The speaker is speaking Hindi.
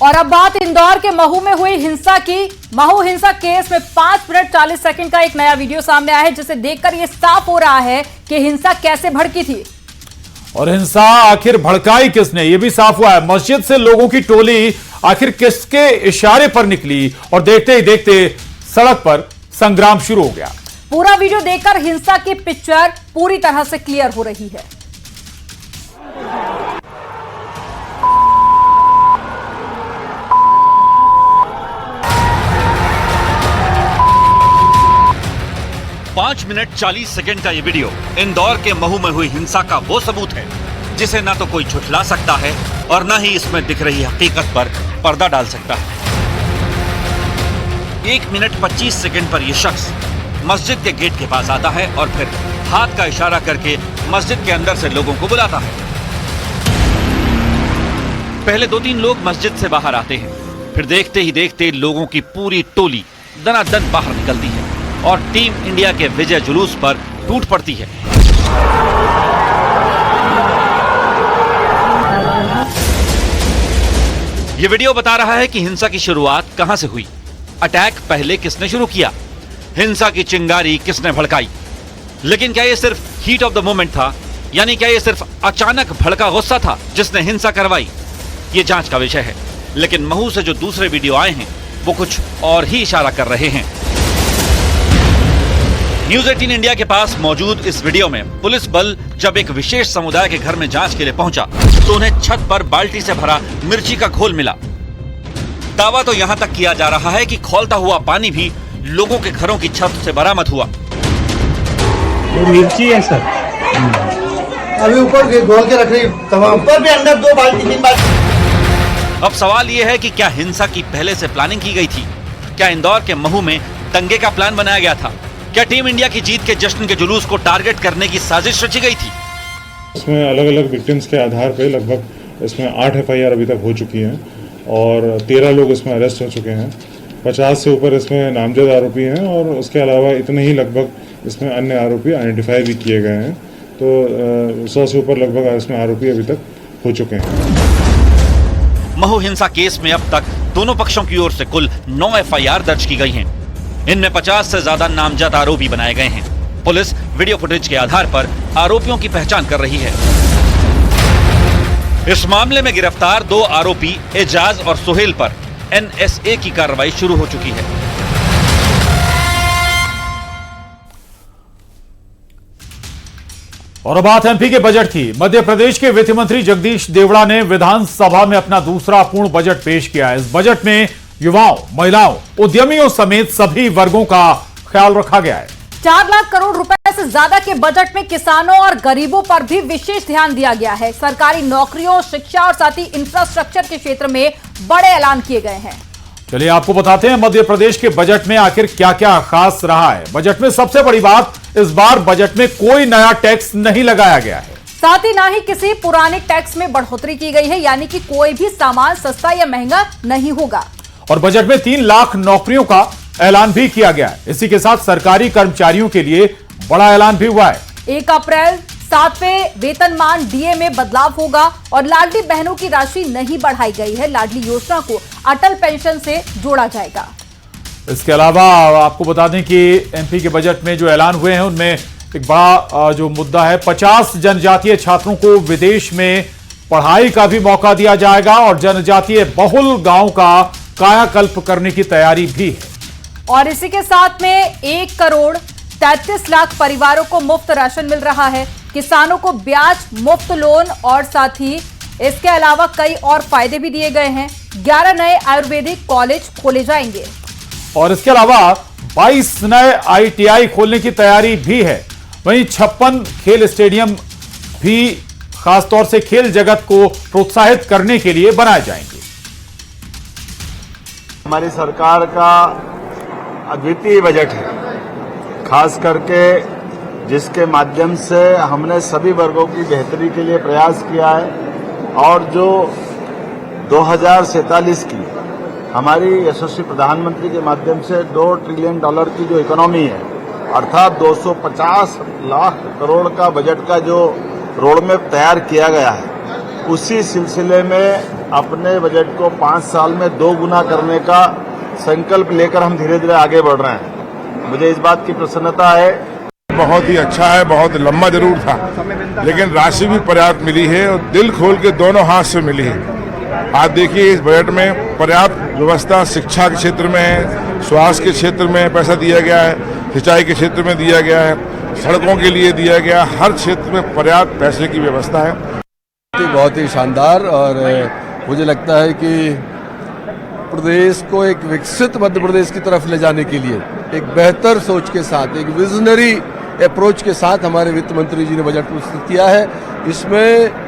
और अब बात इंदौर के महू में हुई हिंसा की। महू हिंसा केस में 5 मिनट 40 सेकंड का एक नया वीडियो सामने आया है, जिसे देखकर यह साफ हो रहा है कि हिंसा कैसे भड़की थी और हिंसा आखिर भड़काई किसने, यह भी साफ हुआ है। मस्जिद से लोगों की टोली आखिर किसके इशारे पर निकली और देखते ही देखते सड़क पर संग्राम शुरू हो गया। पूरा वीडियो देखकर हिंसा की पिक्चर पूरी तरह से क्लियर हो रही है। पांच मिनट 40 सेकंड का ये वीडियो इंदौर के महू में हुई हिंसा का वो सबूत है जिसे ना तो कोई झुठला सकता है और ना ही इसमें दिख रही हकीकत पर पर्दा डाल सकता है। 1 मिनट 25 सेकंड पर यह शख्स मस्जिद के गेट के पास आता है और फिर हाथ का इशारा करके मस्जिद के अंदर से लोगों को बुलाता है। पहले 2-3 लोग मस्जिद से बाहर आते हैं, फिर देखते ही देखते लोगों की पूरी टोली दनादन बाहर निकलती है और टीम इंडिया के विजय जुलूस पर टूट पड़ती है। यह वीडियो बता रहा है कि हिंसा की शुरुआत कहां से हुई, अटैक पहले किसने शुरू किया, हिंसा की चिंगारी किसने भड़काई। लेकिन क्या यह सिर्फ हीट ऑफ द मोमेंट था, यानी क्या यह सिर्फ अचानक भड़का गुस्सा था जिसने हिंसा करवाई? यह जांच का विषय है। लेकिन महू से जो दूसरे वीडियो आए हैं वो कुछ और ही इशारा कर रहे हैं। न्यूज़ 18 इंडिया के पास मौजूद इस वीडियो में पुलिस बल जब एक विशेष समुदाय के घर में जांच के लिए पहुंचा तो उन्हें छत पर बाल्टी से भरा मिर्ची का घोल मिला। दावा तो यहां तक किया जा रहा है कि खौलता हुआ पानी भी लोगों के घरों की छत से बरामद हुआ। ये मिर्ची है सर, अभी ऊपर घोल के रख रही तमाम, ऊपर भी अंदर 2 बाल्टी 3 बाल्टी। अब सवाल यह है कि क्या हिंसा की पहले से प्लानिंग की गई थी? क्या इंदौर के महू में दंगे का प्लान बनाया गया था? क्या टीम इंडिया की जीत के जश्न के जुलूस को टारगेट करने की साजिश रची गई थी? इसमें अलग अलग विक्टिम्स के आधार पर लगभग इसमें 8 FIR अभी तक हो चुकी हैं और 13 लोग इसमें अरेस्ट हो चुके हैं। 50 से ऊपर इसमें नामजद आरोपी हैं और उसके अलावा इतने ही लगभग इसमें अन्य आरोपी आइडेंटिफाई भी किए गए हैं। तो 100 से ऊपर लगभग इसमें आरोपी अभी तक हो चुके हैं। महू हिंसा केस में अब तक दोनों पक्षों की ओर से कुल 9 FIR दर्ज की गई हैं। इनमें 50 से ज्यादा नामजद आरोपी बनाए गए हैं। पुलिस वीडियो फुटेज के आधार पर आरोपियों की पहचान कर रही है। इस मामले में गिरफ्तार 2 आरोपी एजाज और सोहेल पर NSA की कार्रवाई शुरू हो चुकी है। और अब बात MP के बजट की। मध्य प्रदेश के वित्त मंत्री जगदीश देवड़ा ने विधानसभा में अपना दूसरा पूर्ण बजट पेश किया है। इस बजट में युवाओं, महिलाओं, उद्यमियों समेत सभी वर्गों का ख्याल रखा गया है। 4 लाख करोड़ रुपए से ज्यादा के बजट में किसानों और गरीबों पर भी विशेष ध्यान दिया गया है। सरकारी नौकरियों, शिक्षा और साथ ही इंफ्रास्ट्रक्चर के क्षेत्र में बड़े ऐलान किए गए हैं। चलिए आपको बताते हैं मध्य प्रदेश के बजट में आखिर क्या क्या खास रहा है। बजट में सबसे बड़ी बात, इस बार बजट में कोई नया टैक्स नहीं लगाया गया है। साथ ही ना ही किसी पुराने टैक्स में बढ़ोतरी की गई है, यानी कि कोई भी सामान सस्ता या महंगा नहीं होगा। और बजट में 3 लाख नौकरियों का ऐलान भी किया गया है। इसी के साथ सरकारी कर्मचारियों के लिए बड़ा ऐलान भी हुआ है। 1 अप्रैल 7वें वेतनमान DA में बदलाव होगा और लाडली बहनों की राशि नहीं बढ़ाई गई है। लाडली योजना को अटल पेंशन से जोड़ा जाएगा। इसके अलावा आपको बता दें कि MP के बजट में जो ऐलान हुए हैं उनमें एक बड़ा जो मुद्दा है, 50 जनजातीय छात्रों को विदेश में पढ़ाई का भी मौका दिया जाएगा और जनजातीय बहुल गांव का कायाकल्प करने की तैयारी भी है। और इसी के साथ में 1 करोड़ 33 लाख परिवारों को मुफ्त राशन मिल रहा है। किसानों को ब्याज मुफ्त लोन और साथ ही इसके अलावा कई और फायदे भी दिए गए हैं। 11 नए आयुर्वेदिक कॉलेज खोले जाएंगे और इसके अलावा 22 नए ITI खोलने की तैयारी भी है। वहीं 56 खेल स्टेडियम भी खासतौर से खेल जगत को प्रोत्साहित करने के लिए बनाए जाएंगे। हमारी सरकार का अद्वितीय बजट है, खास करके जिसके माध्यम से हमने सभी वर्गों की बेहतरी के लिए प्रयास किया है और जो 2047 की हमारी यशस्वी प्रधानमंत्री के माध्यम से $2 ट्रिलियन की जो इकोनॉमी है, अर्थात 250 लाख करोड़ का बजट का जो रोड मैप तैयार किया गया है, उसी सिलसिले में अपने बजट को 5 साल में 2 गुना करने का संकल्प लेकर हम धीरे धीरे आगे बढ़ रहे हैं। मुझे इस बात की प्रसन्नता है। बहुत ही अच्छा है, बहुत लंबा जरूर था, लेकिन राशि भी पर्याप्त मिली है और दिल खोल के दोनों हाथ से मिली है। आप देखिए इस बजट में पर्याप्त व्यवस्था शिक्षा के क्षेत्र में है, स्वास्थ्य के क्षेत्र में पैसा दिया गया है, सिंचाई के क्षेत्र में दिया गया है, सड़कों के लिए दिया गया, हर क्षेत्र में पर्याप्त पैसे की व्यवस्था है। बहुत ही शानदार, और मुझे लगता है कि प्रदेश को एक विकसित मध्य प्रदेश की तरफ ले जाने के लिए एक बेहतर सोच के साथ, एक विजनरी अप्रोच के साथ हमारे वित्त मंत्री जी ने बजट प्रस्तुत किया है। इसमें